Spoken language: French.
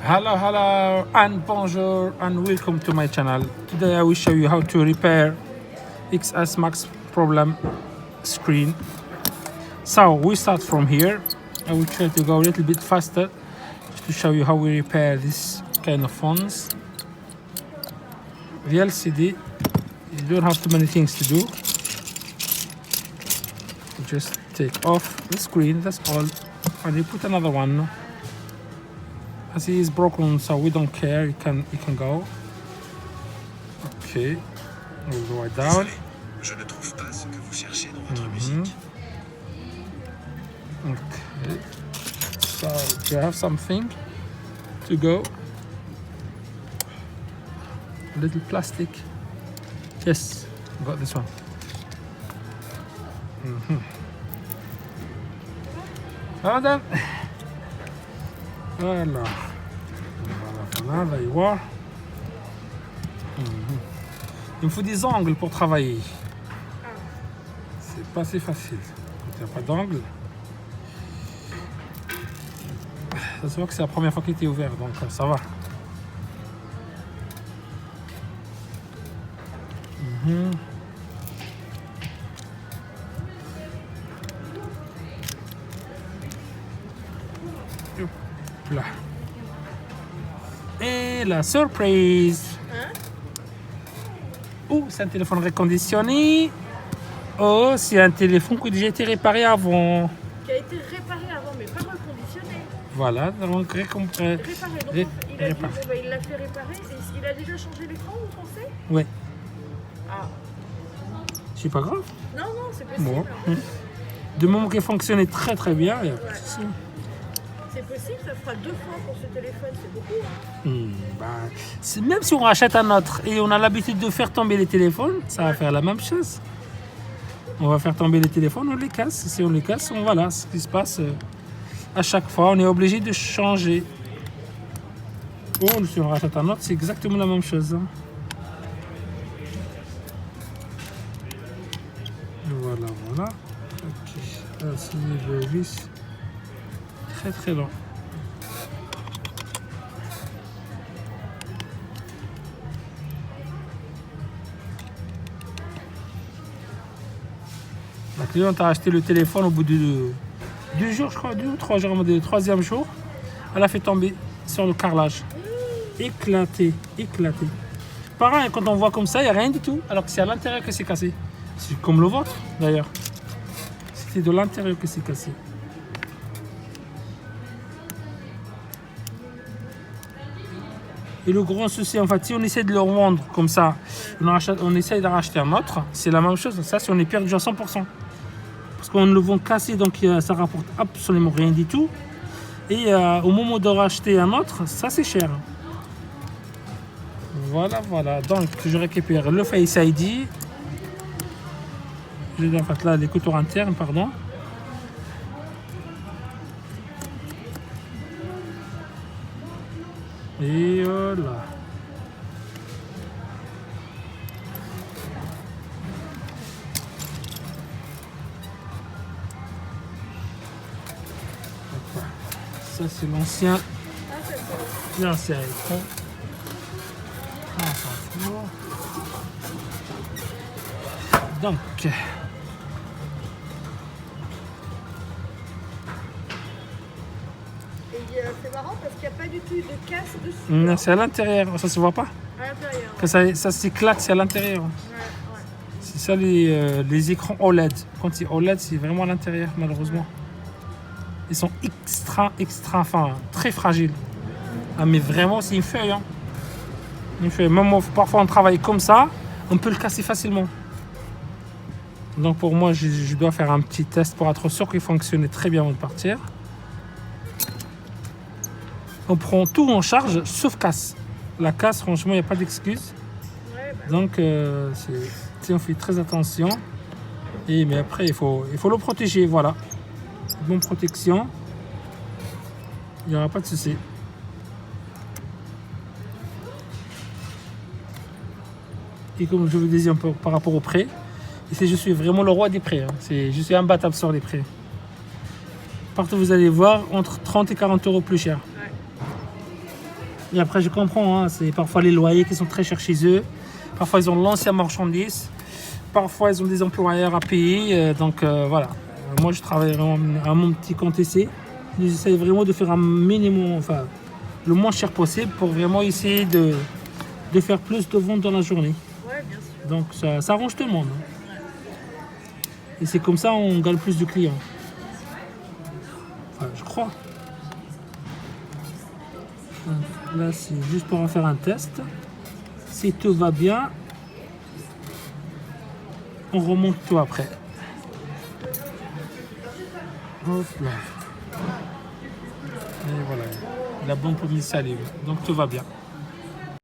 Hello and bonjour and welcome to my channel. Today I will show you how to repair XS Max problem screen. So we start from here. I will try to go a little bit faster to show you how we repair this kind of phones. The LCD, you don't have too many things to do. You just take off the screen, that's all, and you put another one. As he is broken, so we don't care. You can go. Okay, we'll go right down. Je ne trouve pas ce que vous cherchez dans votre musique. Okay, so do you have something to go? A little plastic. Yes, got this one. And then, voilà, there you are. Il me faut des angles pour travailler. C'est pas si facile. Quand il n'y a pas d'angle. Ça se voit que c'est la première fois qu'il était ouvert, donc ça va. Là. Et la surprise. Oh, c'est un téléphone reconditionné. Oh, c'est un téléphone qui a déjà été réparé avant. Qui a été réparé avant, mais pas reconditionné. Voilà, donc Réparé. Donc il l'a réparé. fait réparer. Et il a déjà changé l'écran, vous pensez? Oui, Ah. c'est pas grave. Non, c'est possible. Bon. Du moment qu'il fonctionnait très très bien, il n'y a pas de Ouais. souci. C'est possible, ça fera 2 fois pour ce téléphone, c'est beaucoup. Même si on rachète un autre et on a l'habitude de faire tomber les téléphones, ça va faire la même chose. On va faire tomber les téléphones, on les casse. Si on les casse, voilà ce qui se passe. À chaque fois, on est obligé de changer. Ou si on rachète un autre, c'est exactement la même chose. Voilà. Ok. Là, c'est le vis. Très long. La cliente a acheté le téléphone au bout de 2 jours, je crois, 2 ou 3 jours, le 3e jour. Elle a fait tomber sur le carrelage. Éclaté. Pareil, quand on voit comme ça, il n'y a rien du tout, alors que c'est à l'intérieur que c'est cassé. C'est comme le vôtre, d'ailleurs. C'était de l'intérieur que c'est cassé. Et le grand souci, en fait, si on essaie de le revendre comme ça, on essaie de racheter un autre, c'est la même chose. Ça, si on est perdu à 100%. Parce qu'on le vend cassé, donc ça rapporte absolument rien du tout. Et au moment de racheter un autre, ça c'est cher. Voilà. Donc, je récupère le Face ID. J'ai en fait là l'écouteur interne, pardon. Et voilà. Ça c'est l'ancien écran. On s'en fout. Donc. Et c'est marrant parce qu'il n'y a pas du tout de casse dessus. Non, c'est à l'intérieur, ça se voit pas. À l'intérieur. Que ça s'éclate, c'est à l'intérieur. Ouais. C'est ça les écrans OLED. Quand c'est OLED, c'est vraiment à l'intérieur, malheureusement. Ils sont extra fins, très fragiles. Ah, mais vraiment, c'est une feuille. Une feuille. Même parfois, on travaille comme ça, on peut le casser facilement. Donc, pour moi, je dois faire un petit test pour être sûr qu'il fonctionne très bien avant de partir. On prend tout en charge, sauf casse. La casse, franchement, il n'y a pas d'excuse. Ouais, Donc, on fait très attention. Mais après, il faut le protéger, voilà. Bonne protection. Il n'y aura pas de souci. Et comme je vous disais par rapport au prêt, ici je suis vraiment le roi des prêts. Je suis imbattable sur les prêts. Partout vous allez voir, entre 30 et 40 euros plus cher. Et après, je comprends, hein, c'est parfois les loyers qui sont très chers chez eux. Parfois, ils ont l'ancienne marchandise. Parfois, ils ont des employeurs à payer. Donc, voilà. Moi, je travaille vraiment à mon petit compte essai. J'essaie vraiment de faire un minimum, enfin, le moins cher possible pour vraiment essayer de faire plus de ventes dans la journée. Ouais, bien sûr. Donc, ça arrange tout le monde. Hein. Et c'est comme ça on gagne plus de clients. Enfin, je crois. Là, c'est juste pour en faire un test. Si tout va bien, on remonte tout après. Hop là. Et voilà. La bombe pour s'allume. Donc tout va bien.